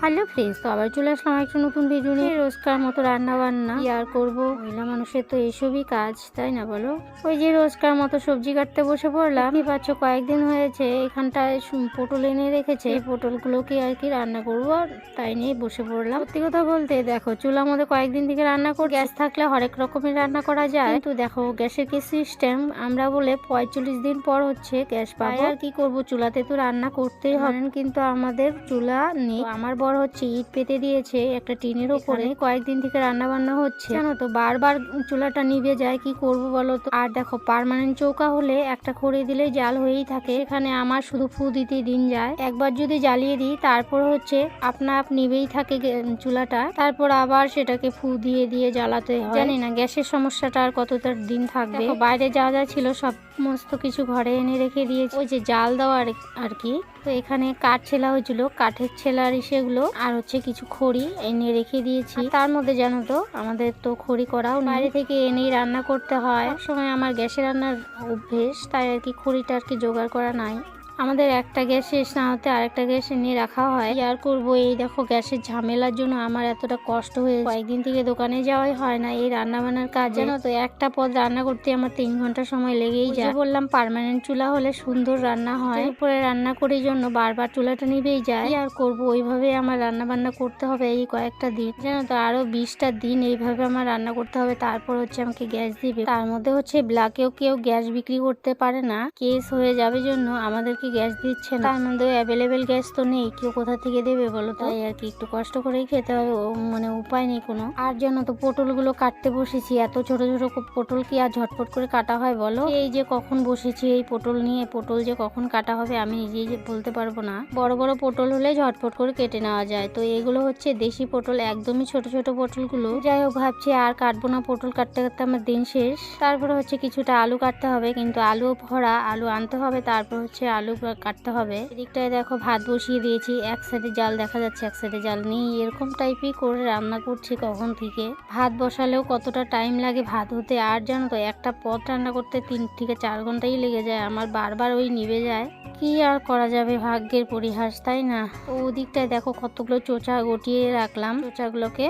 Hello friends, তো আবার চলে আসলাম একটা নতুন ভিডিও নিয়ে। রোজকার মতো রান্না বান্না কি আর করবো, মহিলা মানুষের তো এইসবই কাজ, তাই না বলো? ওই যে রোজকার মতো সবজি কাটতে বসে পড়লাম। কি পাচ্ছ, কয়েকদিন হয়েছে এখানটায় পটল এনে রেখেছে, এই পটলগুলোকে আর কি রান্না করবো, তাই নিয়ে বসে পড়লাম। সত্যি কথা বলতে দেখো, চুলার মধ্যে কয়েকদিন থেকে রান্না করি। গ্যাস থাকলে হরেক রকমের রান্না করা যায়, কিন্তু দেখো গ্যাসের কি সিস্টেম, আমরা বলে 45 দিন পর হচ্ছে গ্যাস পাবো। আর কি করবো, চুলাতে তো রান্না করতেই হবে, কিন্তু আমাদের চুলা নেই। আমার বড় হচ্ছে ইট পেতে দিয়েছে একটা টিনের উপরে, কয়েকদিন থেকে রান্না বান্না হচ্ছে, জানো তো বারবার চুলাটা নিভে যায়, কি করব বলো তো। আর দেখো পার্মানেন্ট চৌকা হলে একটা খড়ি দিলেই জাল হয়েই থাকে, এখানে আমার শুধু ফু দিতে দিন যায়। একবার যদি জ্বালিয়ে দিই তারপর হচ্ছে আপনা আপ নিভেই থাকে চুলাটা, তারপর আবার সেটাকে ফু দিয়ে দিয়ে জ্বালাতে হয়। জানি না গ্যাসের সমস্যাটা আর কতটা দিন থাকবে। বাইরে যা যা ছিল সমস্ত কিছু ঘরে এনে রেখে দিয়েছি, ওই যে জাল দেওয়া আর কি। তো এখানে কাঠ ছেলা হয়েছিল, কাঠের ছেলার সেগুলো আর হচ্ছে কিছু খড়ি এনে রেখে দিয়েছি। তার মধ্যে জানো তো আমাদের তো খড়ি করাও বাইরে থেকে এনেই রান্না করতে হয়। সময় আমার গ্যাসে রান্নার অভ্যেস, তাই আর কি খড়িটা আর কি জোগাড় করা নাই। আমাদের একটা গ্যাস শেষ না হতে আরেকটা গ্যাস নিয়ে রাখা হয়। আর করবো, এই দেখো গ্যাসের ঝামেলার জন্য আমার এতটা কষ্ট হয়ে কয়েকদিন থেকে দোকানে যাওয়াই হয় না এই রান্না বান্নার কাজ। জানো তো একটা পদ রান্না করতে আমার 3 ঘন্টা সময় লেগেই যায়। বললাম পার্মানেন্ট চুলা হলে সুন্দর রান্না হয়, উপরে রান্না করার জন্য বারবার চুলাটা নিবেই যায়। আর করবো, ওইভাবে আমার রান্না বান্না করতে হবে এই কয়েকটা দিন। জানো তো আরো 20টা দিন এইভাবে আমার রান্না করতে হবে, তারপর হচ্ছে আমাকে গ্যাস দিবে। তার মধ্যে হচ্ছে ব্ল্যাকেও কেউ গ্যাস বিক্রি করতে পারে না, কেস হয়ে যাবে জন্য আমাদেরকে গ্যাস দিচ্ছে না। তার মধ্যে অ্যাভেলেবেল গ্যাস তো নেই, কেউ কোথা থেকে দেবে বলো? তাই আর কি একটু কষ্ট করেই খেতে হবে, মানে উপায় নেই কোনো। আর জন্য তো পটলগুলো কাটতে বসেছি, এত ছোট ছোট পটল কি আর ঝটপট করে কাটা হয় বলো? এই যে কখন বসেছি এই পটল নিয়ে, পটল যে কখন কাটা হবে আমি নিজেই যে বলতে পারবো না। বড় বড় পটল হলে ঝটপট করে কেটে নেওয়া যায়, তো এগুলো হচ্ছে দেশি পটল, একদমই ছোট ছোট পটলগুলো। যাই হোক ভাবছি আর কাটবো না, পটল কাটতে কাটতে আমার দিন শেষ। তারপরে হচ্ছে কিছুটা আলু কাটতে হবে, কিন্তু আলু ভরা আলু আনতে হবে, তারপর হচ্ছে আলু কাটতে হবে। এদিকটায় দেখো ভাত বসিয়ে দিয়েছি, এক সাইডে জাল দেখা যাচ্ছে এক সাইডে জাল নেই, এরকম টাইপই করে রান্না করছি কখন থেকে। ভাত বসালেও কতটা টাইম লাগে ভাত হতে, আর জানো তো একটা পদ রান্না করতে 3 থেকে 4 ঘন্টাই লেগে যায় আমার, বারবার ওই নিভে যায়। কি আর করা যাবে, ভাগ্যের পরিহাস, তাই না? ওদিকটায় দেখো কতগুলো চোচা গটিয়ে রাখলাম, চোচাগুলোকে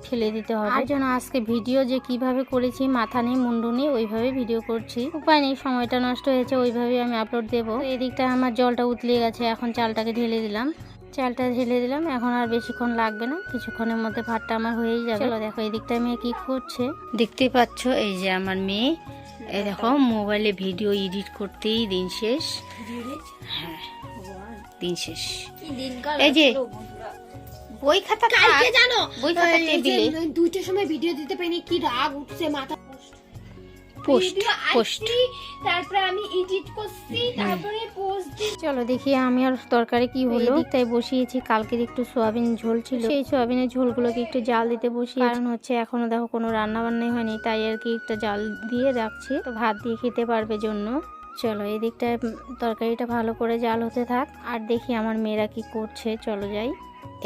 ফেলে দিতে হবে। আর জন্য আজকে ভিডিও যে কিভাবে করেছি, মাথা নেই মুন্ডু নেই, ওইভাবে ভিডিও করছি, উপায় নেই, সময়টা নষ্ট হয়েছে, ওইভাবে আমি আপলোড দেবো। এদিকটা আমার জলটা উতলিয়ে গেছে, এখন চালটাকে ঢেলে দিলাম। চালটা ঢেলে দিলাম, এখন আর বেশিক্ষণ লাগবে না, কিছুক্ষণের মধ্যে ভাতটা আমার হয়েই যাবে। চলো দেখো এদিকটা মেয়ে কি করছে, দেখতেই পাচ্ছ। এই যে আমার মেয়ে, এই দেখো মোবাইলে ভিডিও এডিট করতেই দিন শেষ। হ্যাঁ দিন শেষ। এই যে বই খাতা কালকে জানো, বই খাতা টেবিলে 2টার সময় ভিডিও দিতে পারিনি, কি রাগ উঠছে, মাথা তারপরে আমি এডিট করছি, তারপরে পোস্ট দিই। চলো দেখি আমি আর তরকারি কি হলো। তাই বসিয়েছি, কালকের একটু সোয়াবিন ঝোল ছিল, সেই সোয়াবিনের ঝোলগুলোকে একটু জাল দিতে বসি, কারণ হচ্ছে এখনো দেখো কোনো রান্না বান্নাই হয়নি, তাই আর কি একটা জাল দিয়ে রাখছি, তো ভাত দিয়ে খেতে পারবে জন্য। চলো এই দিকটায় তরকারিটা ভালো করে জাল হতে থাক, আর দেখি আমার মেয়েরা কি করছে, চলো যাই।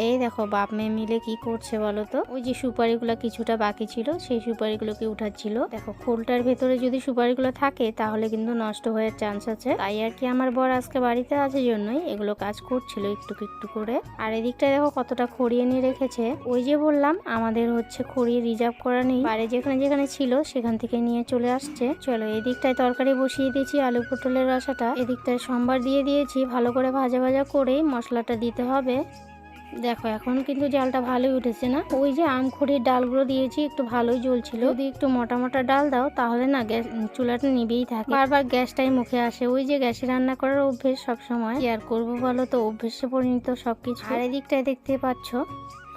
এই দেখো বাপ মেয়ে মিলে কি করছে বলো তো, ওই যে সুপারিগুলো কিছুটা বাকি ছিল সেই সুপারিগুলোকে উঠাচ্ছিল। দেখো খোলটার ভেতরে যদি সুপারিগুলো থাকে তাহলে কিন্তু নষ্ট হওয়ার চান্স আছে, তাই আর কি আমার বর আজকে বাড়িতে আছে জন্যই এগুলো কাজ করছিল একটু একটু করে। আর এদিকটা দেখো কতটা খড়িয়ে নিয়ে রেখেছে, ওই যে বললাম আমাদের হচ্ছে খড়িয়ে রিজার্ভ করা নেই, বাইরে যেখানে যেখানে ছিল সেখান থেকে নিয়ে চলে আসছে। চলো এদিকটায় তরকারি বসিয়ে দিয়েছি, আলু পটলের রসাটা এদিকটায় সম্বার দিয়ে দিয়েছি, ভালো করে ভাজা ভাজা করেই মশলাটা দিতে হবে। দেখো এখন কিন্তু জালটা ভালোই উঠেছে না, ওই যে আমখড়ির ডালগুলো দিয়েছি একটু ভালোই জ্বলছিল, যদি একটু মোটা মোটা ডাল দাও তাহলে না গ্যাস চুলাটা নিবেই থাকে, বারবার গ্যাসটাই মুখে আসে, ওই যে গ্যাসে রান্না করার অভ্যেস সব সময়, কি আর করবো বলো, তো অভ্যেসে পরিণত সবকিছু। আর এদিকটায় দেখতে পাচ্ছ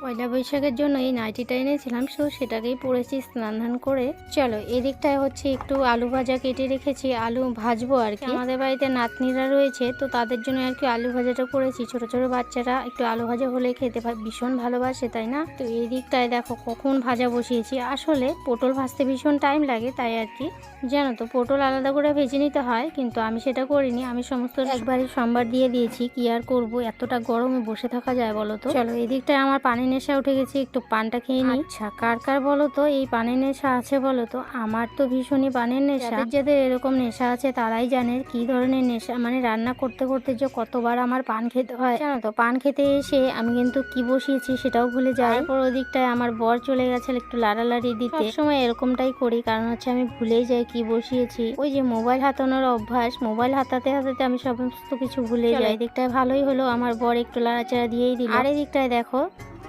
পয়লা বৈশাখের জন্য এই নাইটিটা এনেছিলাম, সো সেটাকেই পরেছি স্নান ধান করে। চলো এদিকটায় হচ্ছে একটু আলু ভাজা কেটে রেখেছি, আলু ভাজবো আর কি, আমাদের বাড়িতে নাতনিরা রয়েছে তো তাদের জন্য আর কি আলু ভাজাটা করেছি। ছোট ছোট বাচ্চারা একটু আলু ভাজা হলে খেতে ভীষণ ভালোবাসে, তাই না? তো এই দিকটায় দেখো কখন ভাজা বসিয়েছি, আসলে পটল ভাজতে ভীষণ টাইম লাগে, তাই আর কি জানো তো পটল আলাদা করে ভেজে নিতে হয়, কিন্তু আমি সেটা করিনি, আমি সমস্ত একবারই সম্বার দিয়ে দিয়েছি। কি আর করবো, এতটা গরমে বসে থাকা যায় বলো তো। চলো এদিকটায় আমার পানি পানির নেশা উঠে গেছি, একটু পানটা খেয়ে নিই। আচ্ছা, কার কার বলো তো এই পানের নেশা আছে বলো তো? আমার তো ভীষণই পানের নেশা। যাদের এরকম নেশা আছে তারাই জানে কি ধরনের নেশা, মানে রান্না করতে করতে যে কতবার আমার পান খেতে হয় জানো তো। পান খেতে এসে আমি কিন্তু কি বসিয়েছি সেটাও ভুলে যাই। তারপর ওদিকটায় আমার বর চলে গেছে একটু লাড়ালাড়ি দিতে। সবসময় এরকমটাই করি, কারণ হচ্ছে আমি ভুলেই যাই কি বসিয়েছি। ওই যে মোবাইল হাতানোর অভ্যাস, মোবাইল হাতাতে হাতাতে আমি সমস্ত কিছু ভুলে যাই। এদিকটায় ভালোই হলো, আমার বর একটু লাড়াচাড়া দিয়েই দিল। আর এদিকটায় দেখো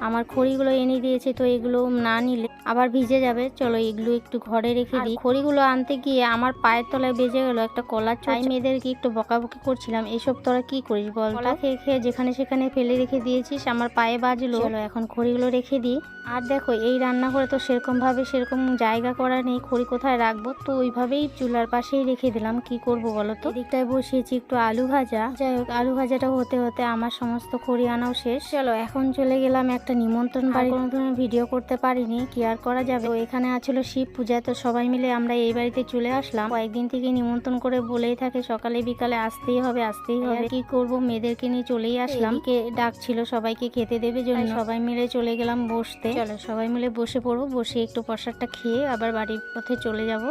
আমার খড়িগুলো এনে দিয়েছে, তো এগুলো না নিলে আবার ভিজে যাবে। চলো এগুলো একটু ঘরে রেখে দিই। খড়িগুলো আনতে গিয়ে আমার পায়ের তলায় বেজে গেল একটা কলার চাই। মেয়েদেরকে একটু বকাবকি করছিলাম, এসব তোরা কি করিস বল? কলা খেয়ে খেয়ে যেখানে সেখানে ফেলে রেখে দিয়েছিস, আমার পায়ে বাজলো। চলো এখন খড়িগুলো রেখে দিই। আর দেখো এই রান্না করে তো সেরকম জায়গা করা নেই, খড়ি কোথায় রাখবো, তো ওইভাবেই চুলার পাশেই রেখে দিলাম। কি করব বলো তো। এদিকটায় বসিয়েছি একটু আলু ভাজা। যাই হোক, আলু ভাজাটা হতে হতে আমার সমস্ত খড়ি আনাও শেষ। চলো এখন চলে গেলাম একটা নিমন্ত্রণ বাড়ি। কোনো ধরনের ভিডিও করতে পারিনি, কি আর করা যাবে। তো এখানে আছিল শিব পূজা, তো সবাই মিলে আমরা এই বাড়িতে চলে আসলাম। কয়েকদিন থেকে নিমন্ত্রণ করে বলেই থাকে সকালে বিকালে আসতেই হবে আসতেই হবে। কি করব, মেয়েদেরকে নিয়ে চলেই আসলাম। কে ডাকছিল সবাইকে খেতে দেবে জন্য, সবাই মিলে চলে গেলাম বসতে। চলো সবাই মিলে বসে পড়বো, বসে একটু প্রসাদটা খেয়ে আবার বাড়ির পথে চলে যাব।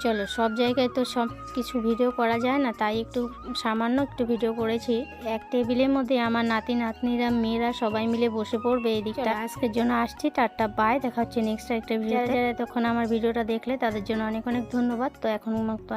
চলো, সব জায়গায় তো সব কিছু ভিডিও করা যায় না, তাই একটু সামান্য একটু ভিডিও করেছি। এক টেবিলের মধ্যে আমার নাতি নাতনিরা মেয়েরা সবাই মিলে বসে পড়বে এদিকটা। আজকের জন্য আসছি, টাটা বাই, দেখা হচ্ছে নেক্সট একটা ভিডিও। যারা এতক্ষণ আমার ভিডিওটা দেখলে তাদের জন্য অনেক অনেক ধন্যবাদ। তো এখন মতো